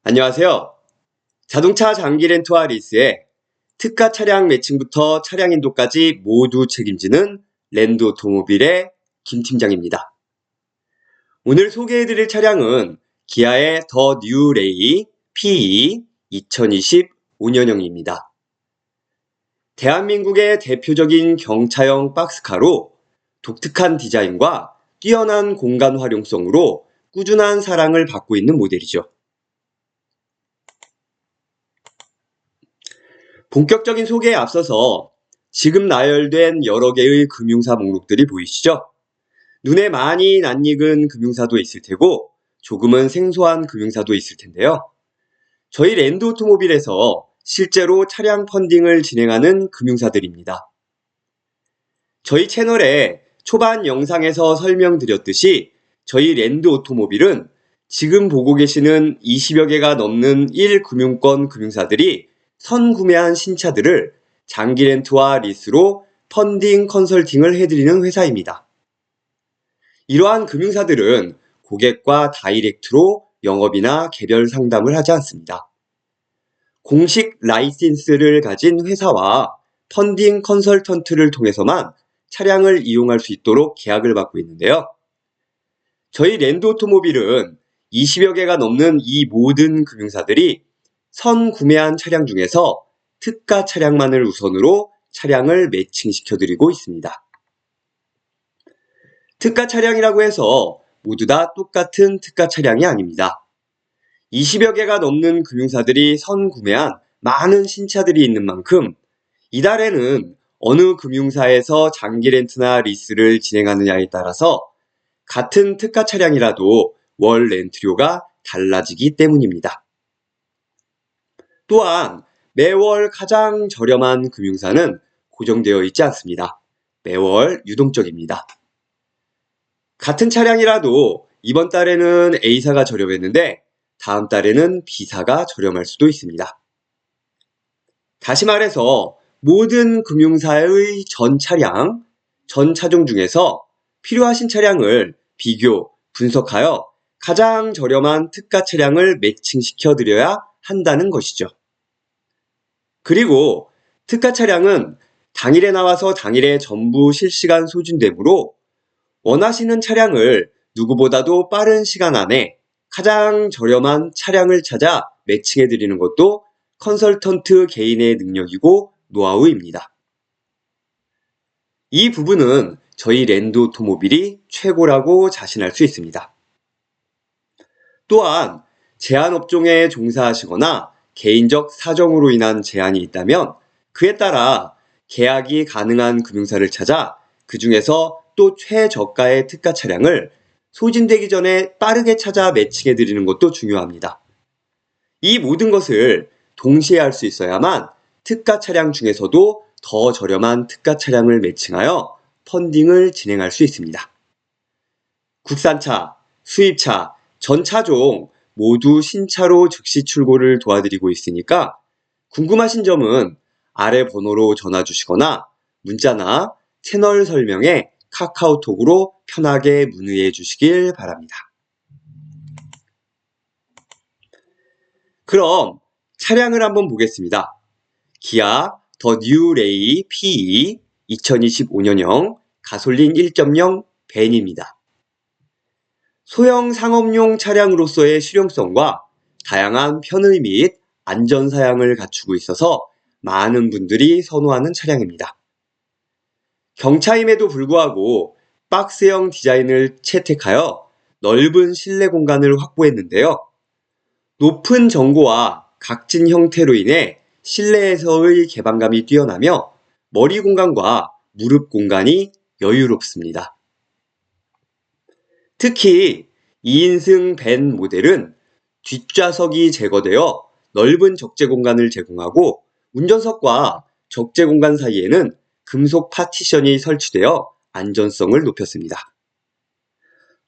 안녕하세요. 자동차 장기 렌트와 리스의 특가 차량 매칭부터 차량 인도까지 모두 책임지는 랜드 오토모빌의 김 팀장입니다. 오늘 소개해드릴 차량은 기아의 더 뉴 레이 PE 2025년형입니다. 대한민국의 대표적인 경차형 박스카로 독특한 디자인과 뛰어난 공간 활용성으로 꾸준한 사랑을 받고 있는 모델이죠. 본격적인 소개에 앞서서 지금 나열된 여러 개의 금융사 목록들이 보이시죠? 눈에 많이 낯익은 금융사도 있을 테고 조금은 생소한 금융사도 있을 텐데요. 저희 랜드 오토모빌에서 실제로 차량 펀딩을 진행하는 금융사들입니다. 저희 채널에 초반 영상에서 설명드렸듯이 저희 랜드 오토모빌은 지금 보고 계시는 20여 개가 넘는 1금융권 금융사들이 선구매한 신차들을 장기 렌트와 리스로 펀딩 컨설팅을 해드리는 회사입니다. 이러한 금융사들은 고객과 다이렉트로 영업이나 개별 상담을 하지 않습니다. 공식 라이센스를 가진 회사와 펀딩 컨설턴트를 통해서만 차량을 이용할 수 있도록 계약을 받고 있는데요. 저희 랜드 오토모빌은 20여 개가 넘는 이 모든 금융사들이 선구매한 차량 중에서 특가 차량만을 우선으로 차량을 매칭시켜드리고 있습니다. 특가 차량이라고 해서 모두 다 똑같은 특가 차량이 아닙니다. 20여 개가 넘는 금융사들이 선구매한 많은 신차들이 있는 만큼 이달에는 어느 금융사에서 장기 렌트나 리스를 진행하느냐에 따라서 같은 특가 차량이라도 월 렌트료가 달라지기 때문입니다. 또한 매월 가장 저렴한 금융사는 고정되어 있지 않습니다. 매월 유동적입니다. 같은 차량이라도 이번 달에는 A사가 저렴했는데 다음 달에는 B사가 저렴할 수도 있습니다. 다시 말해서 모든 금융사의 전 차량, 전 차종 중에서 필요하신 차량을 비교, 분석하여 가장 저렴한 특가 차량을 매칭시켜 드려야 한다는 것이죠. 그리고 특가 차량은 당일에 나와서 당일에 전부 실시간 소진되므로 원하시는 차량을 누구보다도 빠른 시간 안에 가장 저렴한 차량을 찾아 매칭해 드리는 것도 컨설턴트 개인의 능력이고 노하우입니다. 이 부분은 저희 랜드 오토모빌이 최고라고 자신할 수 있습니다. 또한 제한업종에 종사하시거나 개인적 사정으로 인한 제한이 있다면 그에 따라 계약이 가능한 금융사를 찾아 그 중에서 또 최저가의 특가 차량을 소진되기 전에 빠르게 찾아 매칭해 드리는 것도 중요합니다. 이 모든 것을 동시에 할 수 있어야만 특가 차량 중에서도 더 저렴한 특가 차량을 매칭하여 펀딩을 진행할 수 있습니다. 국산차, 수입차, 전 차종 모두 신차로 즉시 출고를 도와드리고 있으니까 궁금하신 점은 아래 번호로 전화 주시거나 문자나 채널 설명에 카카오톡으로 편하게 문의해 주시길 바랍니다. 그럼 차량을 한번 보겠습니다. 기아 더 뉴 레이 PE 2025년형 가솔린 1.0 밴입니다. 소형 상업용 차량으로서의 실용성과 다양한 편의 및 안전 사양을 갖추고 있어서 많은 분들이 선호하는 차량입니다. 경차임에도 불구하고 박스형 디자인을 채택하여 넓은 실내 공간을 확보했는데요. 높은 전고와 각진 형태로 인해 실내에서의 개방감이 뛰어나며 머리 공간과 무릎 공간이 여유롭습니다. 특히 2인승 밴 모델은 뒷좌석이 제거되어 넓은 적재 공간을 제공하고 운전석과 적재 공간 사이에는 금속 파티션이 설치되어 안전성을 높였습니다.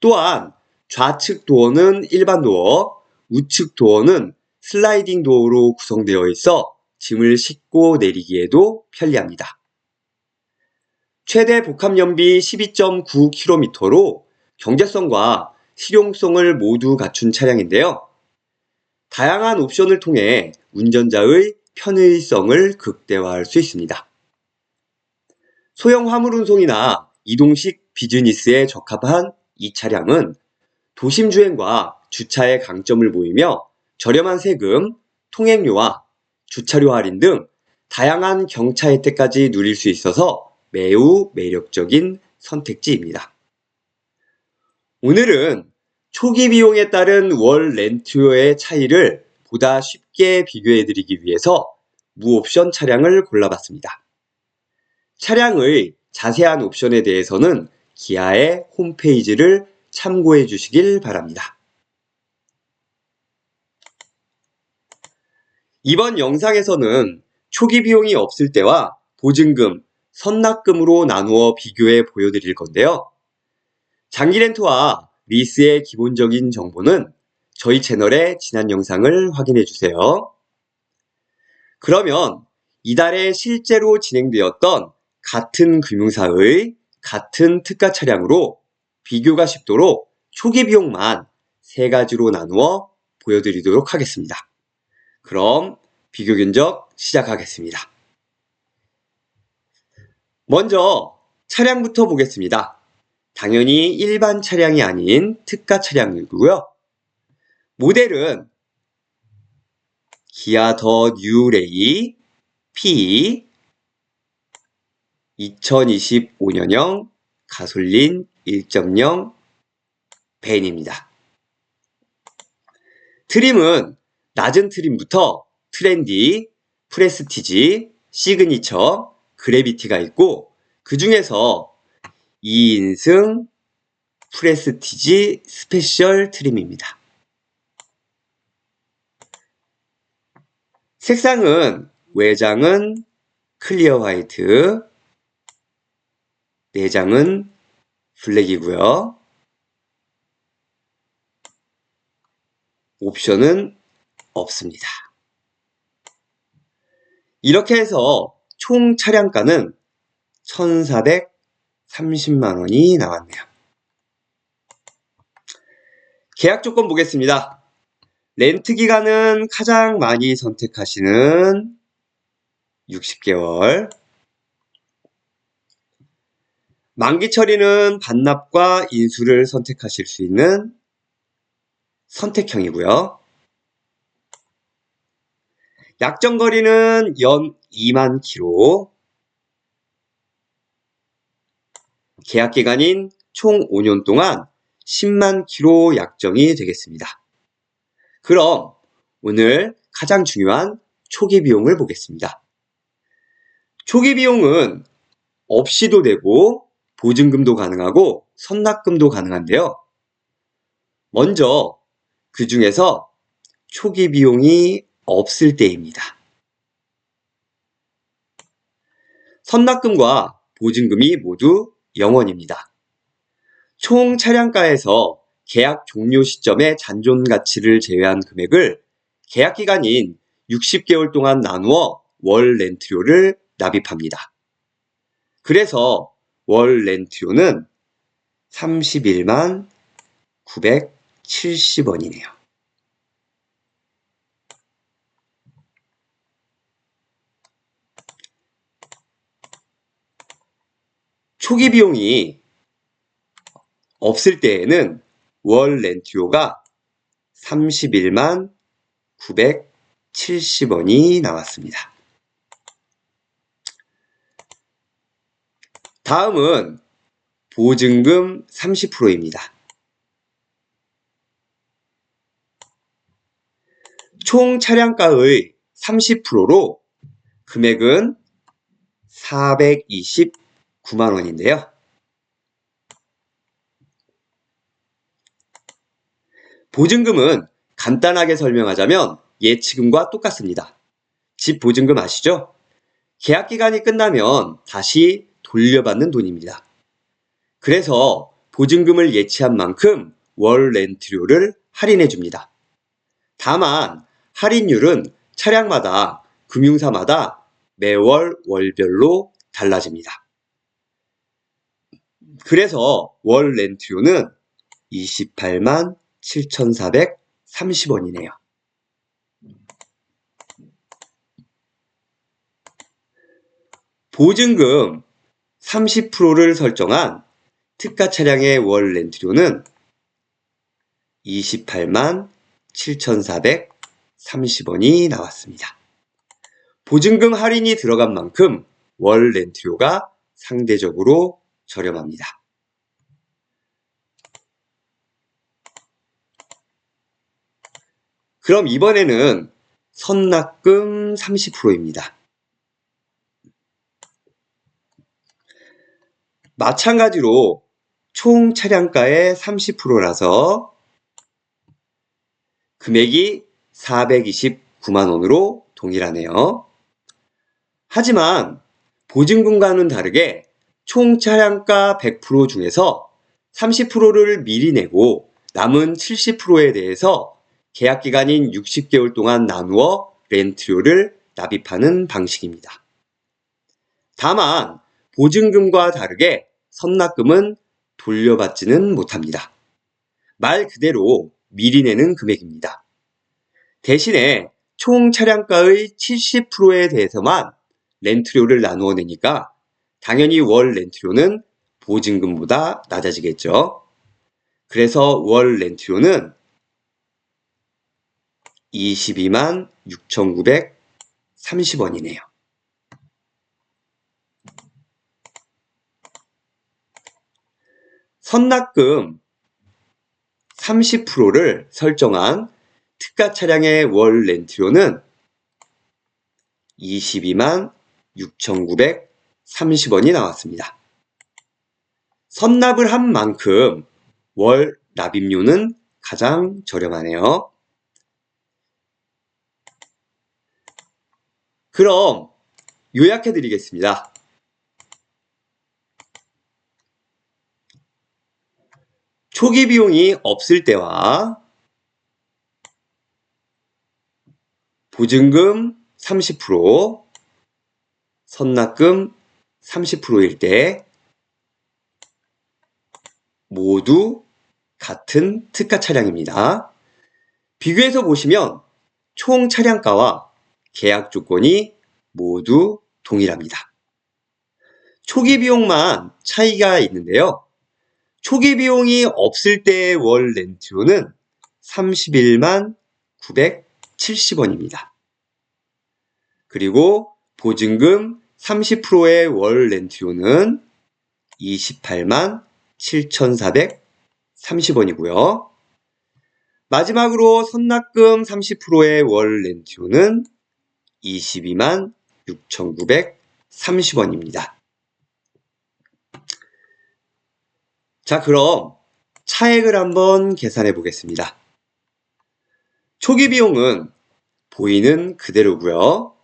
또한 좌측 도어는 일반 도어, 우측 도어는 슬라이딩 도어로 구성되어 있어 짐을 싣고 내리기에도 편리합니다. 최대 복합 연비 12.9km로 경제성과 실용성을 모두 갖춘 차량인데요. 다양한 옵션을 통해 운전자의 편의성을 극대화할 수 있습니다. 소형 화물 운송이나 이동식 비즈니스에 적합한 이 차량은 도심 주행과 주차의 강점을 보이며 저렴한 세금, 통행료와 주차료 할인 등 다양한 경차 혜택까지 누릴 수 있어서 매우 매력적인 선택지입니다. 오늘은 초기 비용에 따른 월 렌트료의 차이를 보다 쉽게 비교해드리기 위해서 무옵션 차량을 골라봤습니다. 차량의 자세한 옵션에 대해서는 기아의 홈페이지를 참고해 주시길 바랍니다. 이번 영상에서는 초기 비용이 없을 때와 보증금, 선납금으로 나누어 비교해 보여드릴 건데요. 장기 렌트와 리스의 기본적인 정보는 저희 채널의 지난 영상을 확인해 주세요. 그러면 이달에 실제로 진행되었던 같은 금융사의 같은 특가 차량으로 비교가 쉽도록 초기 비용만 3가지로 나누어 보여드리도록 하겠습니다. 그럼 비교 견적 시작하겠습니다. 먼저 차량부터 보겠습니다. 당연히 일반 차량이 아닌 특가 차량이고요. 모델은 기아 더 뉴레이 P 2025년형 가솔린 1.0 밴입니다. 트림은 낮은 트림부터 트렌디, 프레스티지, 시그니처, 그래비티가 있고 그 중에서 2인승 프레스티지 스페셜 트림입니다. 색상은 외장은 클리어 화이트, 내장은 블랙이고요. 옵션은 없습니다. 이렇게 해서 총 차량가는 1,430만 원이 나왔네요. 계약 조건 보겠습니다. 렌트 기간은 가장 많이 선택하시는 60개월. 만기 처리는 반납과 인수를 선택하실 수 있는 선택형이고요. 약정 거리는 연 2만 킬로. 계약 기간인 총 5년 동안 10만 킬로 약정이 되겠습니다. 그럼 오늘 가장 중요한 초기 비용을 보겠습니다. 초기 비용은 없이도 되고 보증금도 가능하고 선납금도 가능한데요. 먼저 그 중에서 초기 비용이 없을 때입니다. 선납금과 보증금이 모두 0원입니다. 총 차량가에서 계약 종료 시점의 잔존 가치를 제외한 금액을 계약 기간인 60개월 동안 나누어 월 렌트료를 납입합니다. 그래서 월 렌트료는 31만 970원이네요. 초기 비용이 없을 때에는 월 렌트료가 31만 970원이 나왔습니다. 다음은 보증금 30%입니다. 총 차량가의 30%로 금액은 429만 원인데요. 보증금은 간단하게 설명하자면 예치금과 똑같습니다. 집 보증금 아시죠? 계약 기간이 끝나면 다시 돌려받는 돈입니다. 그래서 보증금을 예치한 만큼 월 렌트료를 할인해 줍니다. 다만 할인율은 차량마다, 금융사마다 매월 월별로 달라집니다. 그래서 월 렌트료는 28만 7,430원이네요. 보증금 30%를 설정한 특가 차량의 월 렌트료는 28만 7,430원이 나왔습니다. 보증금 할인이 들어간 만큼 월 렌트료가 상대적으로 저렴합니다. 그럼 이번에는 선납금 30%입니다. 마찬가지로 총 차량가의 30%라서 금액이 429만 원으로 동일하네요. 하지만 보증금과는 다르게 총 차량가 100% 중에서 30%를 미리 내고 남은 70%에 대해서 계약기간인 60개월 동안 나누어 렌트료를 납입하는 방식입니다. 다만 보증금과 다르게 선납금은 돌려받지는 못합니다. 말 그대로 미리 내는 금액입니다. 대신에 총 차량가의 70%에 대해서만 렌트료를 나누어 내니까 당연히 월 렌트료는 보증금보다 낮아지겠죠. 그래서 월 렌트료는 22만 6,930원이네요. 선납금 30%를 설정한 특가 차량의 월 렌트료는 22만 6,930원이 나왔습니다. 선납을 한 만큼 월 납입료는 가장 저렴하네요. 그럼 요약해 드리겠습니다. 초기 비용이 없을 때와 보증금 30%, 선납금 30%일 때 모두 같은 특가 차량입니다. 비교해서 보시면 총 차량가와 계약 조건이 모두 동일합니다. 초기 비용만 차이가 있는데요. 초기 비용이 없을 때의 월 렌트료는 31만 970원입니다. 그리고 보증금 30%의 월 렌트료는 28만 7,430원이고요. 마지막으로 선납금 30%의 월 렌트료는 22만 6,930원입니다. 자, 그럼 차액을 한번 계산해 보겠습니다. 초기 비용은 보이는 그대로고요.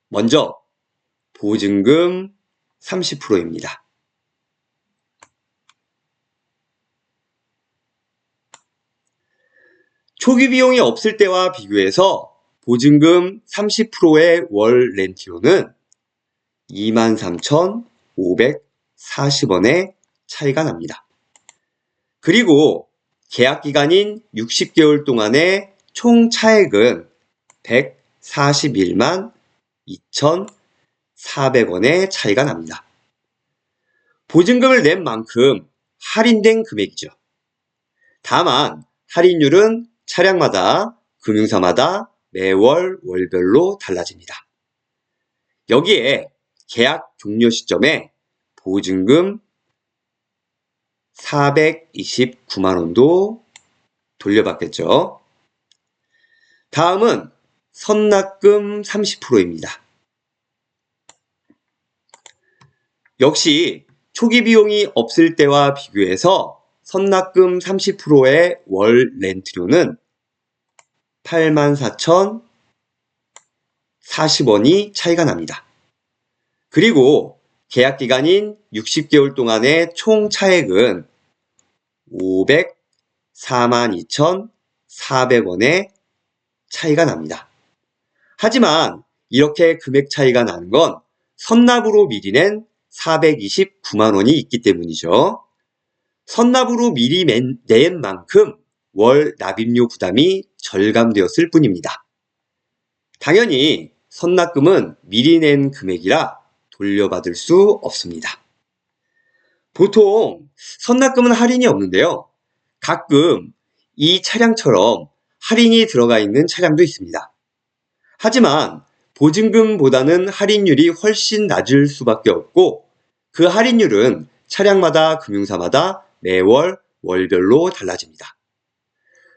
먼저 보증금 30%입니다. 초기 비용이 없을 때와 비교해서 보증금 30%의 월 렌트료는 23,540원의 차이가 납니다. 그리고 계약 기간인 60개월 동안의 총 차액은 141만 2,400원의 차이가 납니다. 보증금을 낸 만큼 할인된 금액이죠. 다만 할인율은 차량마다, 금융사마다 매월 월별로 달라집니다. 여기에 계약 종료 시점에 보증금 429만 원도 돌려받겠죠. 다음은 선납금 30%입니다. 역시 초기 비용이 없을 때와 비교해서 선납금 30%의 월 렌트료는 84,040원이 차이가 납니다. 그리고 계약 기간인 60개월 동안의 총 차액은 542,400원의 차이가 납니다. 하지만 이렇게 금액 차이가 나는 건 선납으로 미리 낸 429만 원이 있기 때문이죠. 선납으로 미리 낸 만큼 월 납입료 부담이 절감되었을 뿐입니다. 당연히 선납금은 미리 낸 금액이라 돌려받을 수 없습니다. 보통 선납금은 할인이 없는데요. 가끔 이 차량처럼 할인이 들어가 있는 차량도 있습니다. 하지만 보증금보다는 할인율이 훨씬 낮을 수밖에 없고 그 할인율은 차량마다 금융사마다 매월 월별로 달라집니다.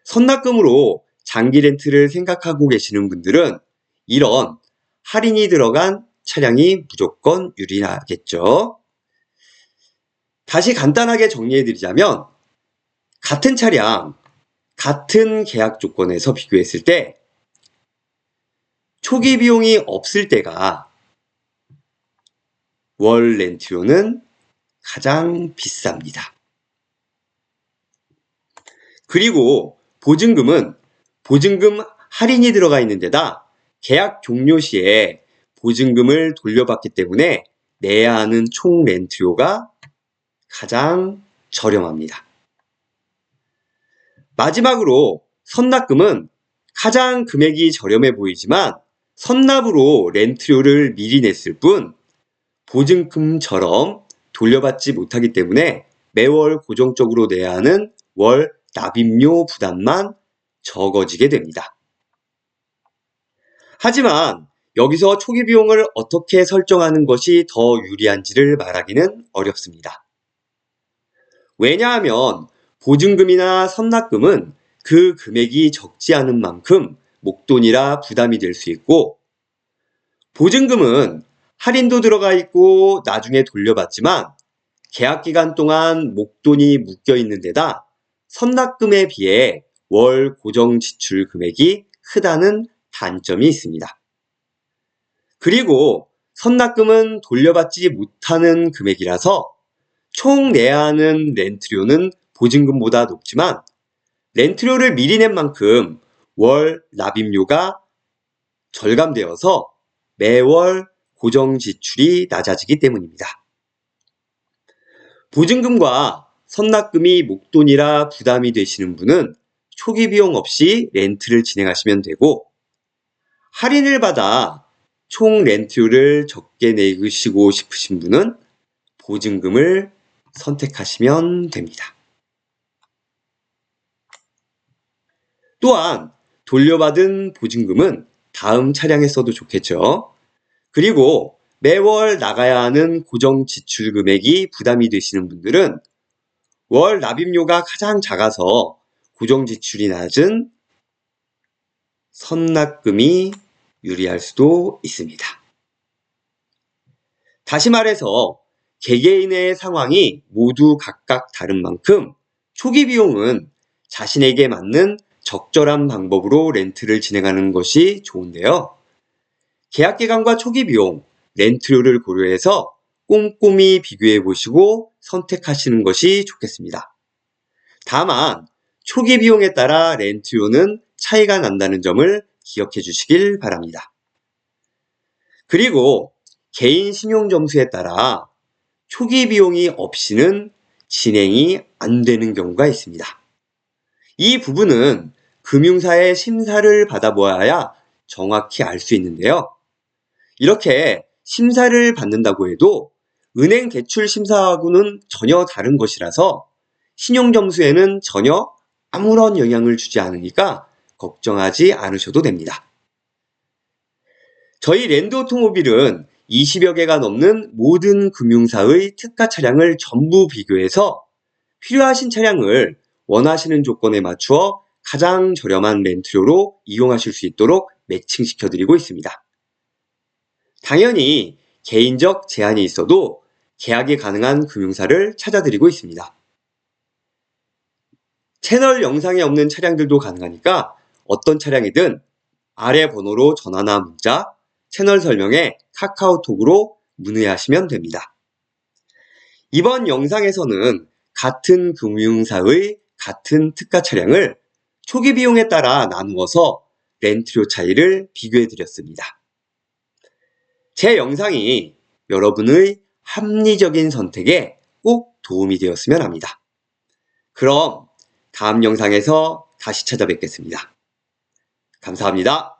선납금으로 장기 렌트를 생각하고 계시는 분들은 이런 할인이 들어간 차량이 무조건 유리하겠죠. 다시 간단하게 정리해드리자면 같은 차량, 같은 계약 조건에서 비교했을 때 초기 비용이 없을 때가 월 렌트료는 가장 비쌉니다. 그리고 보증금은 보증금 할인이 들어가 있는 데다 계약 종료 시에 보증금을 돌려받기 때문에 내야 하는 총 렌트료가 가장 저렴합니다. 마지막으로 선납금은 가장 금액이 저렴해 보이지만 선납으로 렌트료를 미리 냈을 뿐 보증금처럼 돌려받지 못하기 때문에 매월 고정적으로 내야 하는 월 납입료 부담만 적어지게 됩니다. 하지만 여기서 초기 비용을 어떻게 설정하는 것이 더 유리한지를 말하기는 어렵습니다. 왜냐하면 보증금이나 선납금은 그 금액이 적지 않은 만큼 목돈이라 부담이 될 수 있고 보증금은 할인도 들어가 있고 나중에 돌려받지만 계약 기간 동안 목돈이 묶여 있는 데다 선납금에 비해 월 고정 지출 금액이 크다는 단점이 있습니다. 그리고 선납금은 돌려받지 못하는 금액이라서 총 내야 하는 렌트료는 보증금보다 높지만 렌트료를 미리 낸 만큼 월 납입료가 절감되어서 매월 고정 지출이 낮아지기 때문입니다. 보증금과 선납금이 목돈이라 부담이 되시는 분은 초기 비용 없이 렌트를 진행하시면 되고 할인을 받아 총 렌트료를 적게 내시고 싶으신 분은 보증금을 선택하시면 됩니다. 또한 돌려받은 보증금은 다음 차량에 써도 좋겠죠. 그리고 매월 나가야 하는 고정 지출 금액이 부담이 되시는 분들은 월 납입료가 가장 작아서 고정 지출이 낮은 선납금이 유리할 수도 있습니다. 다시 말해서 개개인의 상황이 모두 각각 다른 만큼 초기 비용은 자신에게 맞는 적절한 방법으로 렌트를 진행하는 것이 좋은데요. 계약 기간과 초기 비용, 렌트료를 고려해서 꼼꼼히 비교해 보시고 선택하시는 것이 좋겠습니다. 다만 초기 비용에 따라 렌트료는 차이가 난다는 점을 기억해 주시길 바랍니다. 그리고 개인 신용 점수에 따라 초기 비용이 없이는 진행이 안 되는 경우가 있습니다. 이 부분은 금융사의 심사를 받아보아야 정확히 알 수 있는데요. 이렇게 심사를 받는다고 해도 은행 대출 심사하고는 전혀 다른 것이라서 신용점수에는 전혀 아무런 영향을 주지 않으니까 걱정하지 않으셔도 됩니다. 저희 랜드오토모빌은 20여 개가 넘는 모든 금융사의 특가 차량을 전부 비교해서 필요하신 차량을 원하시는 조건에 맞추어 가장 저렴한 렌트료로 이용하실 수 있도록 매칭시켜 드리고 있습니다. 당연히 개인적 제한이 있어도 계약이 가능한 금융사를 찾아드리고 있습니다. 채널 영상에 없는 차량들도 가능하니까 어떤 차량이든 아래 번호로 전화나 문자, 채널 설명에 카카오톡으로 문의하시면 됩니다. 이번 영상에서는 같은 금융사의 같은 특가 차량을 초기 비용에 따라 나누어서 렌트료 차이를 비교해 드렸습니다. 제 영상이 여러분의 합리적인 선택에 꼭 도움이 되었으면 합니다. 그럼 다음 영상에서 다시 찾아뵙겠습니다. 감사합니다.